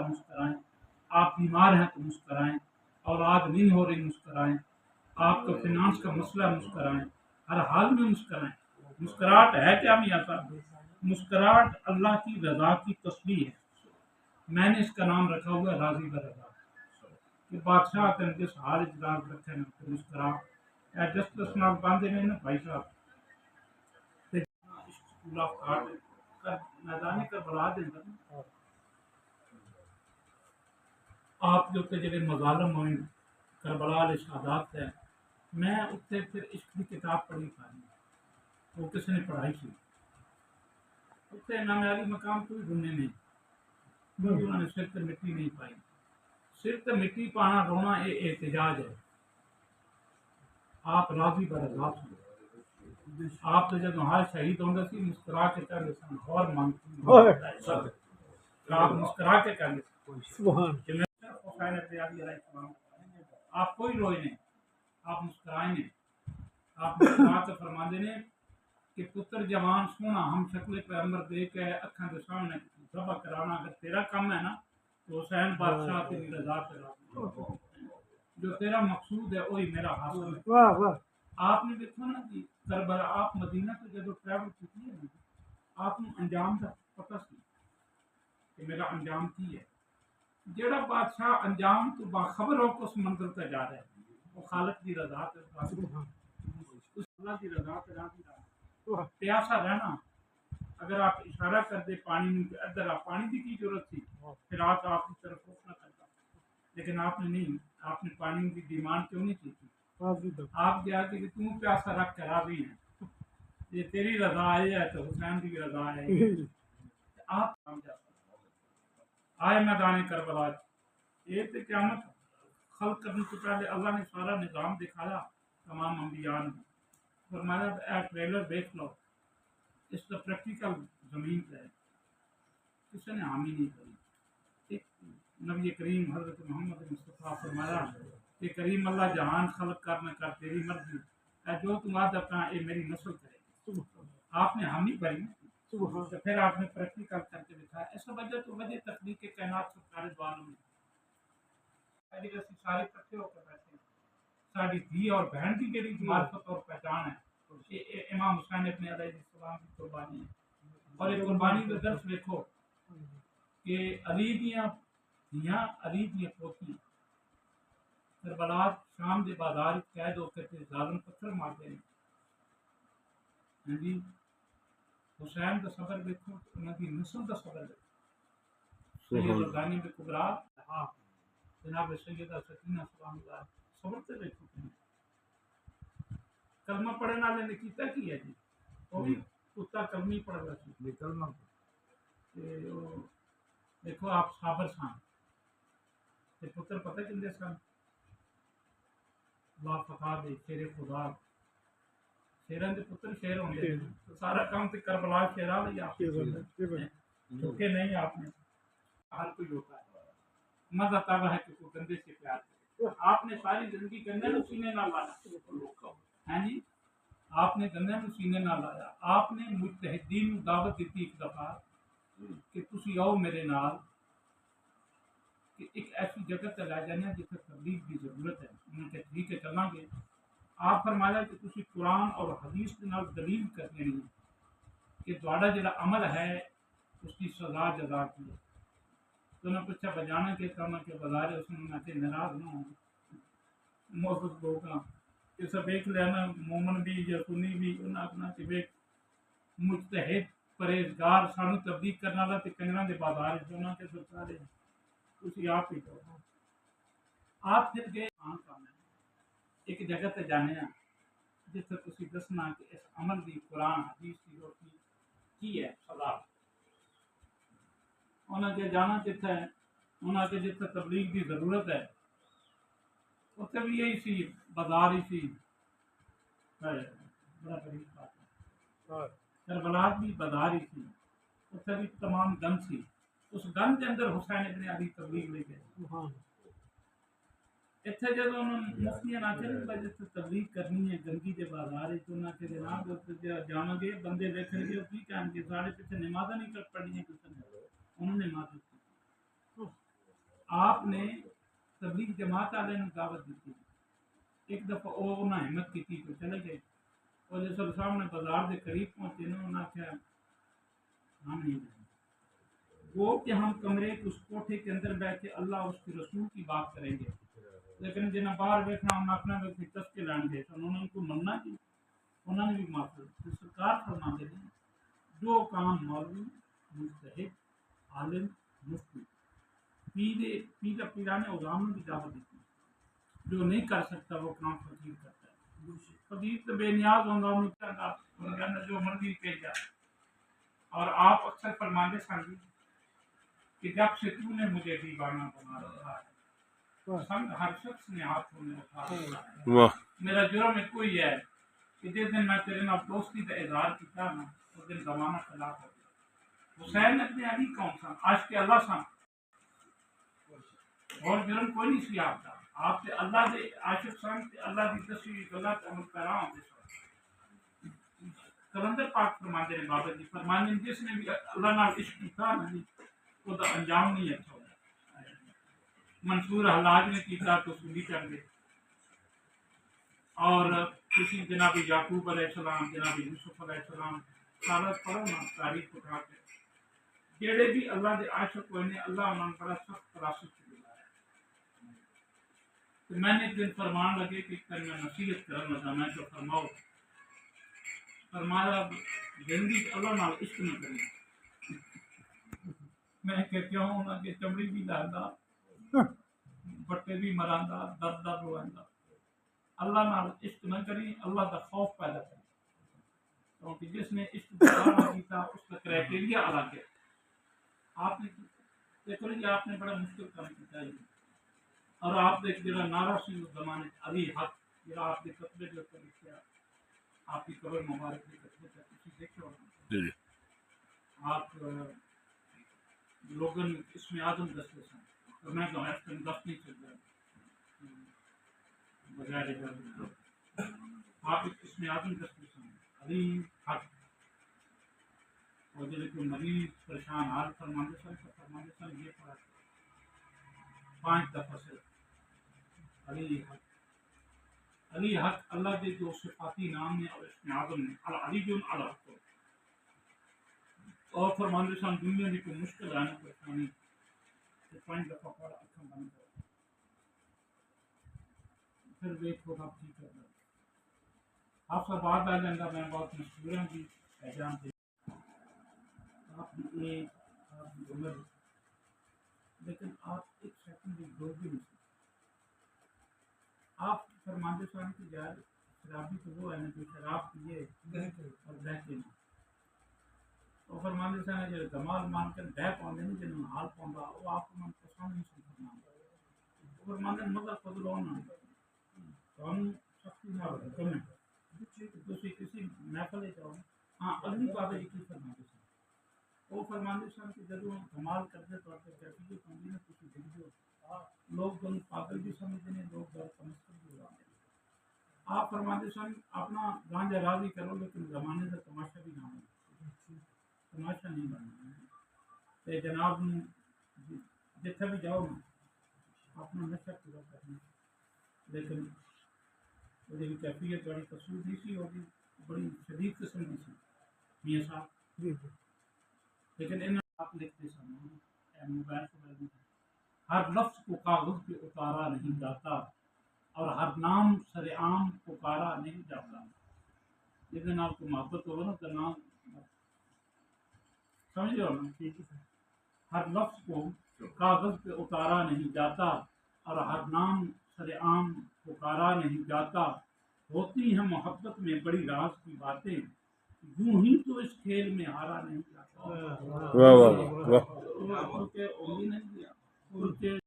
مسکرائیں, آپ بیمار ہیں تو مسکرائیں, اولاد نہیں ہو رہی مسکرائیں, آپ کا فنانس کا مسئلہ مسکرائیں, ہر حال میں مسکرائیں. مسکراہٹ ہے کیا میاں صاحب؟ مسکراہٹ اللہ کی رضا کی تسبیح ہے. میں نے اس کا نام رکھا ہوا ہے راضی برضا, کہ بادشاہ تن جس حال اجلاس رکھے نا تو مسکرا جسٹس نال باندھے نے نا بھائی صاحب اسکول آف آرٹ میدان کربلا دے اندر آپ جو کہ جڑے مظالم ہوئے کربلا والے شہادات ہے, میں اتنے پھر عشق کی کتاب پڑھی پانی, وہ کسی نے پڑھائی تھی اتنے امام علی مقام کوئی گھومنے نہیں, انہوں نے سر تے مٹی نہیں پائی. سر تے مٹی پانا رونا یہ احتجاج ہے. آپ راضی برضا تھے, آپ تو جب ہر شہید ہوں گے سی مسکرا کے کہہ سن اور مانگتے آپ مسکرا کے کہہ سن آپ کوئی روئے نہیں, آپ مسکرائیں نہیں. آپ مسکرا کے فرما دے کہ پتر جوان سونا ہم شکل پیغمبر دے کے اکھاں دے سامنے ذبح کرانا اگر تیرا کام ہے نا تو حسین بادشاہ تیری رضا پہ راضی, جو تیرا مقصود ہے وہی میرا حاصل ہے. آپ نے دیکھا نا کہ کربلا آپ مدینہ سے جب ٹریول کی ہے آپ نے انجام کا پتہ سی کہ میرا انجام کی ہے. جڑا بادشاہ انجام تو باخبر ہو کہ اس منزل پہ جا رہا ہے وہ خالق کی رضا پہ راضی, اس اللہ کی رضا پہ راضی رہا. پیاسا رہنا, اگر آپ اشارہ کر دے پانی میں ادھر آپ پانی کی ضرورت تھی پھر آپ کی طرف روکنا کرتا, لیکن آپ نے نہیں, آپ نے پانی کی ڈیمانڈ کیوں نہیں کی تھی. آپ کیا کہ تم پیاسا رکھ کر راضی ہیں, یہ تیری رضا ہے تو حسین کی رضا ہے. آپ آئے میدان کربلا, یہ تو قیامت خلق کرنے سے پہلے اللہ نے سارا نظام دکھایا تمام انبیاء نے. فرمایا اے ٹریلر دیکھ لو, اس کا پریکٹیکل زمین پہ ہے, کسی نے حامی نہیں کری. ایک نبی کریم حضرت محمد مصطفیٰ فرمایا کہ کریم اللہ جہان خلق کر نہ کر تیری مرضی, اے جو تم وعدہ کرنا یہ میری نسل کرے گی. آپ نے حامی بھری تو پھر آپ نے پریکٹیکل کر کے دکھایا. اس وجہ تو وجہ تخلیق کائنات سرکار دوالوں میں سارے اکٹھے ہو کر بیٹھے ہیں. ساری دھی اور بہن کی جڑی معرفت اور پہچان ہے یہ امام حسین ابن علیہ السلام کی قربانی ہے. اور ایک قربانی کا درس دیکھو کہ علی دیاں دھیاں علی دیاں پوتیاں کربلا شام دے بازار قید ہو کے ظالم پتھر مارتے ہیں. جی حسین کا صبر دیکھو, انہوں کی نسل کا صبر دیکھو. سید الغانی کے کبرا جناب سیدہ سکینہ سلام اللہ صبر سے دیکھو. کلمہ پڑھنے والے نے کیتا کی ہے جی, وہ بھی کتا کلمی پڑھ رہا سی کلمہ. دیکھو آپ صابر سان تے پتر پتہ کندے سن لا فقا دے شیر خدا, شیران دے پتر شیر ہوندے سارا کام تے کربلا شیرا لئی آپ چکے نہیں. آپ نے ہر کوئی ہوتا ہے مزہ تب ہے کہ کوئی گندے سے پیار کرے. آپ نے ساری زندگی گندے نو سینے نہ لایا ہیں جی, آپ نے گندے نو سینے نہ لایا. آپ نے مجتہدین دعوت دیتی ایک دفعہ کہ تسی آؤ میرے نال کہ ایک ایسی جگہ تے لے جانے جتنے تبلیغ کی ضرورت ہے. انہوں نے ٹھیک ہے چلاں گے. آپ فرمایا کہ تسی قرآن اور حدیث کے نال دلیل کر دینی ہے کہ تہاڈا جڑا عمل ہے اس کی سزا جزا کی ہے. تو نے پوچھا بجانا کہ کرنا کہ بازار اس نے کہ ناراض نہ ہوں محبت لوگ کہ سب ایک لینا مومن بھی یا سنی بھی انہاں اپنا کہ ایک مجتہد پرہیزگار سانو تبلیغ کرنے والا تے کنجراں دے بازار انہاں کے سرکار ہے تسی آپ ہی کرو. آپ پھر گئے کام ہے ایک جگہ تے جانے ہیں جس سے تسی دسنا کہ اس عمل دی قرآن حدیث کی روٹی کی ہے سزا. انہاں کے جانا کتنے ہے, انہاں کے جتنے تبلیغ کی ضرورت ہے اتنے بھی یہی سی بازار ہی سی. بڑا غریب بات ہے, کربلا بھی بازار ہی سی, اتنے بھی تمام گن سی. اس گن کے اندر حسین ابن علی تبلیغ لے گئے. اتنے جب انہوں نے مفتیاں نہ کریں جس تبلیغ کرنی ہے گندگی کے بازار انہوں کے جناب جانا گے بندے دیکھیں گے کی کہیں گے سارے پیچھے نمازیں نہیں پڑھنی کسی نے. انہوں نے نماز کی آپ نے تبلیغ جماعت والے نے دعوت دی تھی، ایک دفعہ وہ انہیں ہمت کی تھی تو چلے گئے، اور جیسے صاحب نے بازار کے قریب پہنچے نا انہوں نے کیا ہم نہیں جائیں وہ کہ ہم کمرے اس کوٹھے کے اندر بیٹھ کے اللہ اور اس کے رسول کی بات کریں گے، لیکن جنہیں باہر بیٹھنا ہم اپنا چسکے لائیں گے تو انہوں نے ان کو مننا کی، انہوں نے بھی معاف کر سرکار فرما دے دیں جو کام مولوی مجتہد عالم مفتی پیرانے عظام نے بھی دعوت دی تھی، جو نہیں کر سکتا وہ کام فقیر کرتا ہے، فقیر تو بے نیاز ہوگا جو مرضی پہ جائے، اور آپ اکثر فرماندے سنگی کہ جب سے تو نے مجھے دیوانہ بنا رکھا ہے سنگ ہر شخص نے ہاتھوں میں اٹھا رکھا ہے، میرا جرم کوئی ہے کہ جس دن میں تیرے نال دوستی کا اظہار کیا نا اس دن زمانہ خلاف ہو گیا، حسین ابن علی کون سن عاشق اللہ سن، اور جرم کوئی نہیں سی آپ کا، آپ سے اللہ دے عاشق سن تے اللہ دی دسی غلط عمل پیرا ہوندے سن، کلندر پاک فرماندے نے بابا جی فرماندے نے جس نے بھی اللہ نال عشق کیتا نا جی وہ دا انجام نہیں اچھا ہوتا، منصور حلاج نے کیتا تو سنی چڑھ گئے، اور کسی جناب یعقوب علیہ السلام جناب یوسف علیہ السلام سارا پڑھو نا تاریخ اٹھا کے جڑے بھی اللہ دے عاشق ہوئے نے اللہ انہوں نے بڑا سخت فراست سے بلایا، تو میں نے ایک دن فرمان لگے کہ کل میں نصیحت کرنا لگا میں تو فرماؤ فرمایا زندگی اللہ نال عشق نہ کرے، میں کہ کیوں ہونا کہ چمڑی بھی لاندا بٹے بھی مراندا درد درد ہواندا، اللہ نال عشق نہ کری اللہ کا خوف پیدا کرے، کیونکہ جس نے عشق پیدا کیتا اس کا کرائٹیریا الگ ہے، آپ نے دیکھو جی آپ نے بڑا مشکل کام کیا ہے، اور آپ نے جڑا نعرہ سی اس زمانے علی حق جڑا آپ کے قطبے کے اوپر لکھا آپ کی قبر مبارک کے قطبے پر کسی دیکھو آپ لوگوں اس میں آدم دستے سن تو میں کہوں اس میں دست نہیں چل رہا بغیر آپ اس میں آدم دستے سن علی حق، اور جب کوئی مریض پریشان حال فرماندے سن یہ پڑھا 5 دفعہ سے علی حق اللہ کے جو صفاتی نام نے اور اس میں آدم نے علی جو الحق اور فرماندے سن دنیا کی کوئی مشکل آنے پریشانی 5 دفعہ پڑھا اکھاں بند کر پھر دیکھو آپ ٹھیک ہے آپ سب بات آ جائے گا میں بہت مشہور ہوں جی ایگزام سے آپ کی ایج آپ کی عمر لیکن آپ ایک سیکنڈ بھی دو بھی نہیں سکتے، آپ فرماندے سن کی جائے شرابی تو وہ ہے نا جو شراب پیے اور بہتے ہیں، اور فرماندے سن جو دمال مان کر بہ پاؤں نہیں جنہوں حال پاؤں وہ آپ کو من پسند نہیں سن فرماندے فرماندے مزہ فضل ہونا تو ہم سختی نہ حکم ہے دوسری کسی محفل جاؤ ہاں اگلی بات ہے کی فرماندے سن وہ فرماندے سن کہ جدوں کمال کرتے طور پر کیفیت ہوندی نا کسی دکھ جو لوگ دونوں پاگل بھی سمجھتے ہیں لوگ دور کمستر بھی اڑاتے ہیں، آپ فرماتے سن اپنا گانجا راضی کرو لیکن زمانے کا تماشا بھی نہ ہو، تماشا نہیں بننا ہے جناب جتھے بھی جاؤ نا اپنا نشہ پورا کرنا، لیکن وہ کیفیت بڑی قصور نہیں سی ہوگی بڑی شدید قسم کی سی میاں صاحب لیکن ان آپ لکھتے سن موبائل کو ہر لفظ کو کاغذ پہ اتارا نہیں جاتا اور ہر نام سر عام پکارا نہیں جاتا، جس نام کو محبت ہو نا تو نام سمجھ رہے ہو نا، ہر لفظ کو کاغذ پہ اتارا نہیں جاتا اور ہر نام سر عام پکارا نہیں جاتا، ہوتی ہیں محبت میں بڑی راز کی باتیں یوں ہی تو اس کھیل میں ہارا نہیں جاتا،